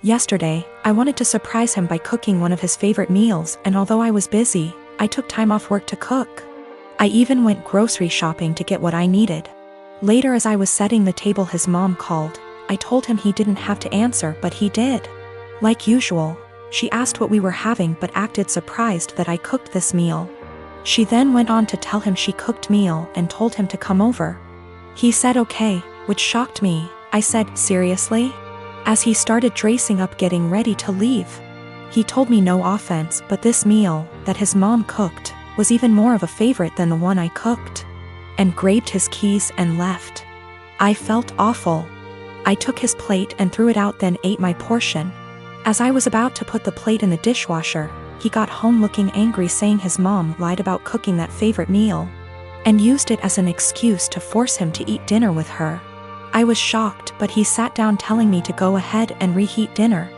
Yesterday, I wanted to surprise him by cooking one of his favorite meals, and although I was busy, I took time off work to cook. I even went grocery shopping to get what I needed. Later, as I was setting the table, his mom called. I told him he didn't have to answer, but he did. Like usual, she asked what we were having but acted surprised that I cooked this meal. She then went on to tell him she cooked meal and told him to come over. He said okay, which shocked me. I said, seriously? As he started dressing up getting ready to leave. He told me no offense, but this meal, that his mom cooked, was even more of a favorite than the one I cooked. And grabbed his keys and left. I felt awful. I took his plate and threw it out, then ate my portion. As I was about to put the plate in the dishwasher, he got home looking angry, saying his mom lied about cooking that favorite meal and used it as an excuse to force him to eat dinner with her. I was shocked, but he sat down telling me to go ahead and reheat dinner.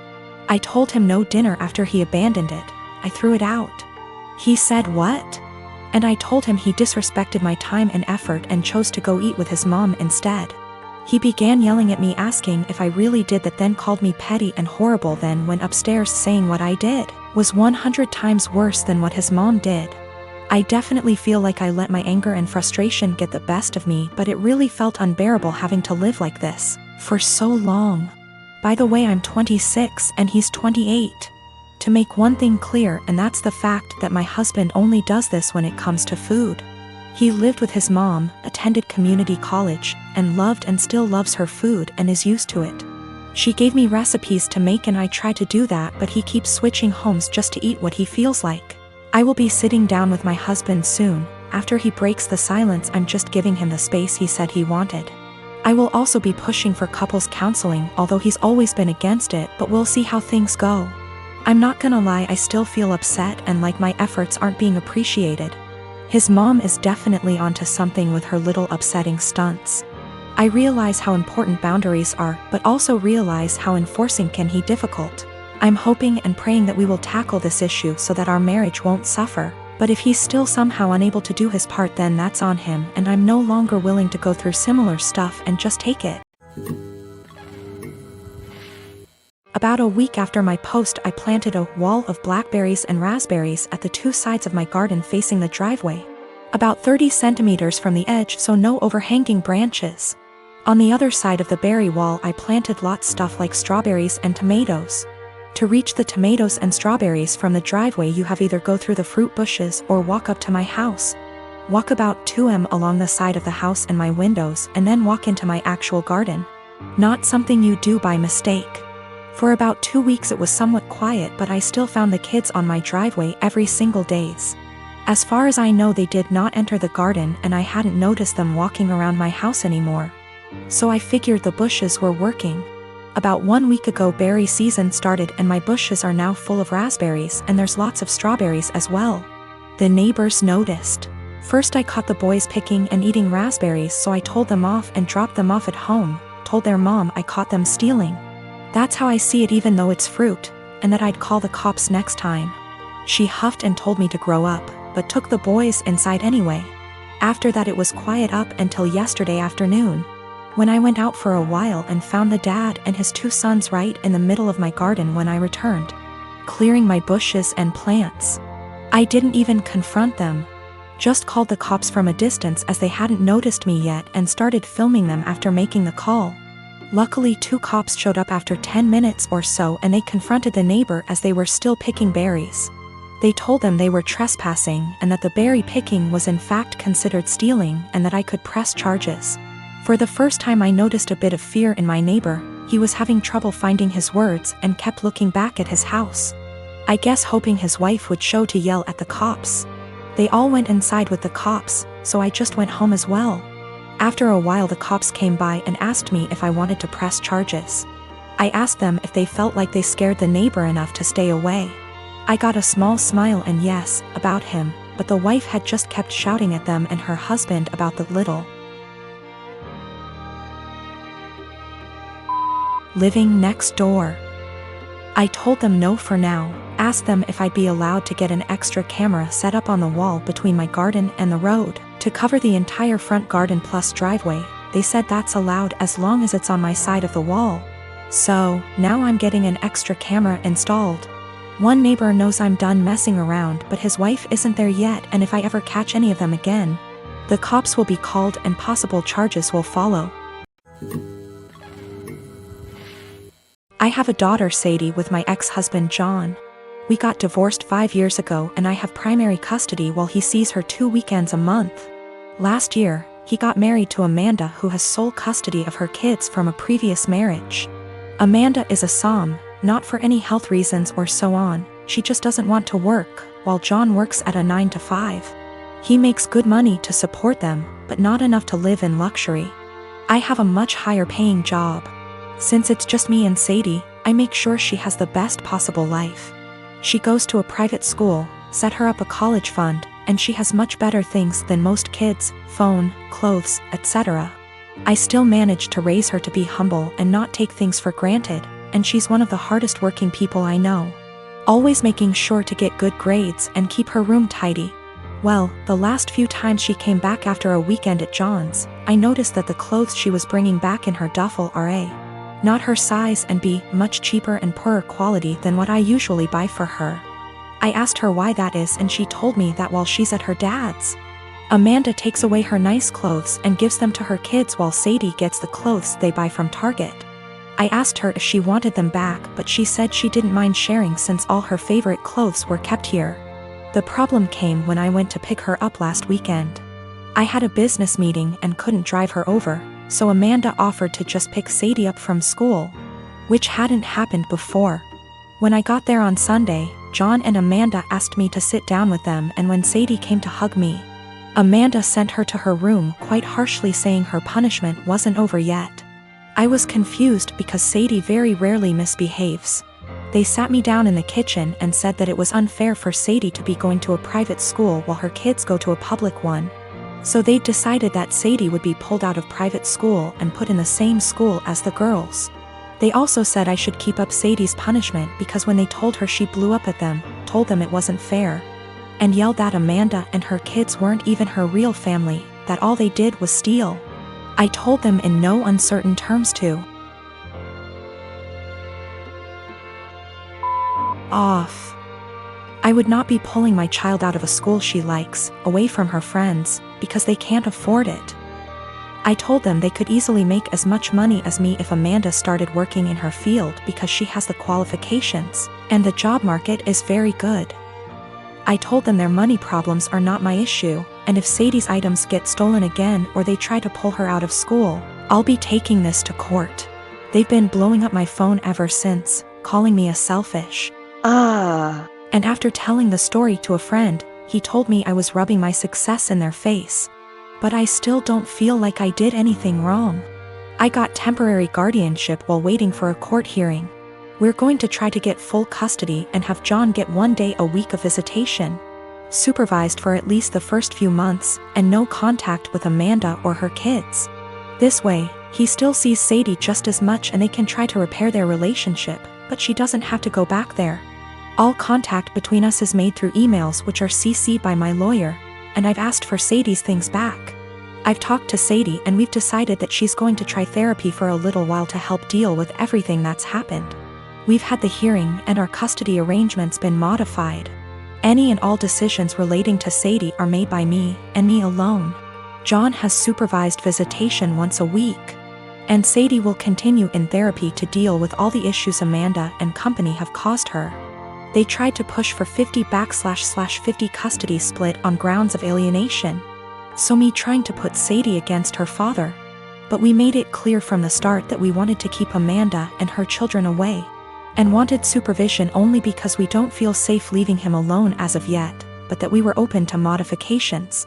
I told him no dinner after he abandoned it. I threw it out. He said what? And I told him he disrespected my time and effort and chose to go eat with his mom instead. He began yelling at me, asking if I really did that, then called me petty and horrible, then went upstairs saying what I did was 100 times worse than what his mom did. I definitely feel like I let my anger and frustration get the best of me, but it really felt unbearable having to live like this for so long. By the way, I'm 26 and he's 28. To make one thing clear, and that's the fact that my husband only does this when it comes to food. He lived with his mom, attended community college, and loved and still loves her food and is used to it. She gave me recipes to make and I try to do that, but he keeps switching homes just to eat what he feels like. I will be sitting down with my husband soon. After he breaks the silence, I'm just giving him the space he said he wanted. I will also be pushing for couples counseling, although he's always been against it, but we'll see how things go. I'm not gonna lie, I still feel upset and like my efforts aren't being appreciated. His mom is definitely onto something with her little upsetting stunts. I realize how important boundaries are, but also realize how enforcing can be difficult. I'm hoping and praying that we will tackle this issue so that our marriage won't suffer. But if he's still somehow unable to do his part, then that's on him, and I'm no longer willing to go through similar stuff and just take it. About a week after my post, I planted a wall of blackberries and raspberries at the two sides of my garden facing the driveway. About 30 centimeters from the edge, so no overhanging branches. On the other side of the berry wall, I planted lots stuff like strawberries and tomatoes. To reach the tomatoes and strawberries from the driveway, you have either go through the fruit bushes or walk up to my house. Walk about 2 along the side of the house and my windows, and then walk into my actual garden. Not something you do by mistake. For about 2 weeks it was somewhat quiet, but I still found the kids on my driveway every single days. As far as I know, they did not enter the garden, and I hadn't noticed them walking around my house anymore. So I figured the bushes were working. About 1 week ago, berry season started and my bushes are now full of raspberries, and there's lots of strawberries as well. The neighbors noticed. First I caught the boys picking and eating raspberries, so I told them off and dropped them off at home, told their mom I caught them stealing. That's how I see it, even though it's fruit, and that I'd call the cops next time. She huffed and told me to grow up, but took the boys inside anyway. After that it was quiet up until yesterday afternoon, when I went out for a while and found the dad and his 2 sons right in the middle of my garden when I returned, clearing my bushes and plants. I didn't even confront them. Just called the cops from a distance as they hadn't noticed me yet and started filming them after making the call. Luckily 2 cops showed up after 10 minutes or so, and they confronted the neighbor as they were still picking berries. They told them they were trespassing and that the berry picking was in fact considered stealing and that I could press charges. For the first time I noticed a bit of fear in my neighbor. He was having trouble finding his words and kept looking back at his house. I guess hoping his wife would show to yell at the cops. They all went inside with the cops, so I just went home as well. After a while the cops came by and asked me if I wanted to press charges. I asked them if they felt like they scared the neighbor enough to stay away. I got a small smile and yes, about him, but the wife had just kept shouting at them and her husband about the little. Living next door. I told them no for now, asked them if I'd be allowed to get an extra camera set up on the wall between my garden and the road, to cover the entire front garden plus driveway. They said that's allowed as long as it's on my side of the wall. So, now I'm getting an extra camera installed. One neighbor knows I'm done messing around, but his wife isn't there yet, and if I ever catch any of them again, the cops will be called and possible charges will follow. I have a daughter, Sadie, with my ex-husband John. We got divorced 5 years ago and I have primary custody while he sees her 2 weekends a month. Last year, he got married to Amanda, who has sole custody of her kids from a previous marriage. Amanda is a SOM, not for any health reasons or so on, she just doesn't want to work, while John works at a 9 to 5. He makes good money to support them, but not enough to live in luxury. I have a much higher paying job. Since it's just me and Sadie, I make sure she has the best possible life. She goes to a private school, set her up a college fund, and she has much better things than most kids: phone, clothes, etc. I still manage to raise her to be humble and not take things for granted, and she's one of the hardest working people I know. Always making sure to get good grades and keep her room tidy. Well, the last few times she came back after a weekend at John's, I noticed that the clothes she was bringing back in her duffel are A, not her size, and B, much cheaper and poorer quality than what I usually buy for her. I asked her why that is, and she told me that while she's at her dad's, Amanda takes away her nice clothes and gives them to her kids while Sadie gets the clothes they buy from Target. I asked her if she wanted them back, but she said she didn't mind sharing since all her favorite clothes were kept here. The problem came when I went to pick her up last weekend. I had a business meeting and couldn't drive her over, so Amanda offered to just pick Sadie up from school, which hadn't happened before. When I got there on Sunday, John and Amanda asked me to sit down with them, and when Sadie came to hug me, Amanda sent her to her room quite harshly, saying her punishment wasn't over yet. I was confused because Sadie very rarely misbehaves. They sat me down in the kitchen and said that it was unfair for Sadie to be going to a private school while her kids go to a public one. So they decided that Sadie would be pulled out of private school and put in the same school as the girls. They also said I should keep up Sadie's punishment because when they told her, she blew up at them, told them it wasn't fair, and yelled that Amanda and her kids weren't even her real family, that all they did was steal. I told them in no uncertain terms to off. I would not be pulling my child out of a school she likes, away from her friends, because they can't afford it. I told them they could easily make as much money as me if Amanda started working in her field because she has the qualifications, and the job market is very good. I told them their money problems are not my issue, and if Sadie's items get stolen again or they try to pull her out of school, I'll be taking this to court. They've been blowing up my phone ever since, calling me a selfish. And after telling the story to a friend, he told me I was rubbing my success in their face. But I still don't feel like I did anything wrong. I got temporary guardianship while waiting for a court hearing. We're going to try to get full custody and have John get 1 day a week of visitation, supervised for at least the first few months, and no contact with Amanda or her kids. This way, he still sees Sadie just as much and they can try to repair their relationship, but she doesn't have to go back there. All contact between us is made through emails, which are CC'd by my lawyer, and I've asked for Sadie's things back. I've talked to Sadie and we've decided that she's going to try therapy for a little while to help deal with everything that's happened. We've had the hearing and our custody arrangements been modified. Any and all decisions relating to Sadie are made by me, and me alone. John has supervised visitation once a week. And Sadie will continue in therapy to deal with all the issues Amanda and company have caused her. They tried to push for 50/50 custody split on grounds of alienation. So me trying to put Sadie against her father. But we made it clear from the start that we wanted to keep Amanda and her children away, and wanted supervision only because we don't feel safe leaving him alone as of yet, but that we were open to modifications.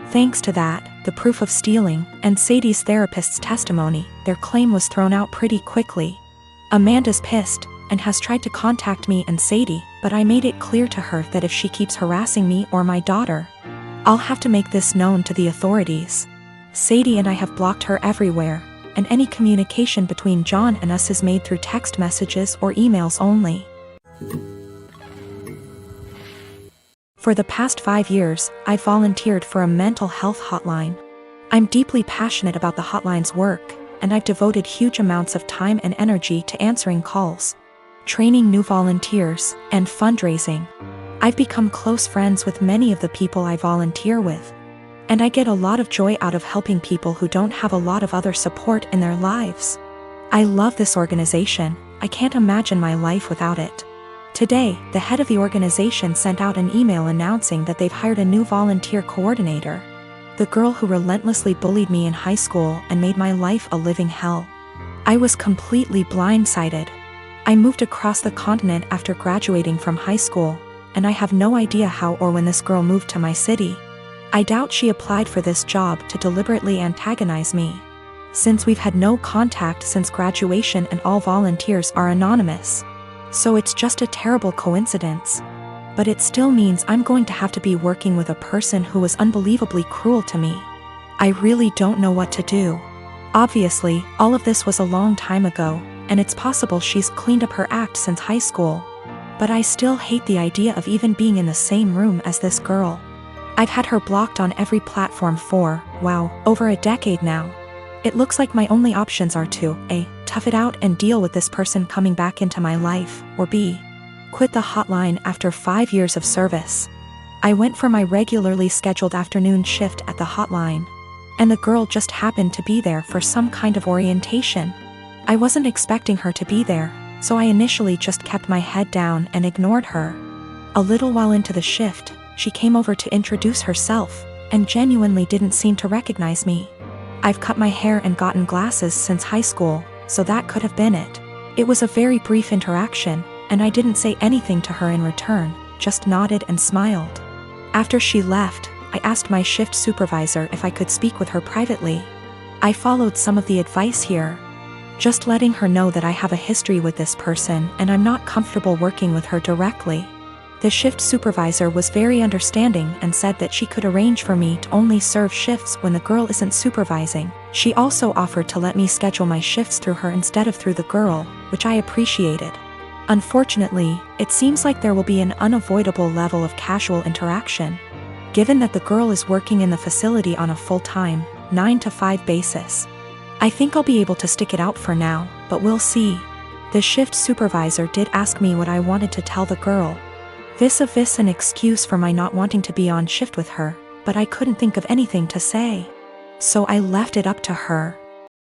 Thanks to that, the proof of stealing, and Sadie's therapist's testimony, their claim was thrown out pretty quickly. Amanda's pissed, and has tried to contact me and Sadie, but I made it clear to her that if she keeps harassing me or my daughter, I'll have to make this known to the authorities. Sadie and I have blocked her everywhere, and any communication between John and us is made through text messages or emails only. For the past 5 years, I volunteered for a mental health hotline. I'm deeply passionate about the hotline's work, and I've devoted huge amounts of time and energy to answering calls, training new volunteers, and fundraising. I've become close friends with many of the people I volunteer with, and I get a lot of joy out of helping people who don't have a lot of other support in their lives. I love this organization. I can't imagine my life without it. Today, the head of the organization sent out an email announcing that they've hired a new volunteer coordinator, the girl who relentlessly bullied me in high school and made my life a living hell. I was completely blindsided. I moved across the continent after graduating from high school, and I have no idea how or when this girl moved to my city. I doubt she applied for this job to deliberately antagonize me, since we've had no contact since graduation and all volunteers are anonymous. So it's just a terrible coincidence. But it still means I'm going to have to be working with a person who was unbelievably cruel to me. I really don't know what to do. Obviously, all of this was a long time ago, and it's possible she's cleaned up her act since high school. But I still hate the idea of even being in the same room as this girl. I've had her blocked on every platform for, wow, over a decade now. It looks like my only options are to A, tough it out and deal with this person coming back into my life, or B, quit the hotline after 5 years of service. I went for my regularly scheduled afternoon shift at the hotline, and the girl just happened to be there for some kind of orientation. I wasn't expecting her to be there, so I initially just kept my head down and ignored her. A little while into the shift, she came over to introduce herself, and genuinely didn't seem to recognize me. I've cut my hair and gotten glasses since high school, so that could have been it. It was a very brief interaction, and I didn't say anything to her in return, just nodded and smiled. After she left, I asked my shift supervisor if I could speak with her privately. I followed some of the advice here, just letting her know that I have a history with this person and I'm not comfortable working with her directly. The shift supervisor was very understanding and said that she could arrange for me to only serve shifts when the girl isn't supervising. She also offered to let me schedule my shifts through her instead of through the girl, which I appreciated. Unfortunately, it seems like there will be an unavoidable level of casual interaction, given that the girl is working in the facility on a full-time, 9-to-5 basis. I think I'll be able to stick it out for now, but we'll see. The shift supervisor did ask me what I wanted to tell the girl, vis-a-vis an excuse for my not wanting to be on shift with her, but I couldn't think of anything to say. So I left it up to her.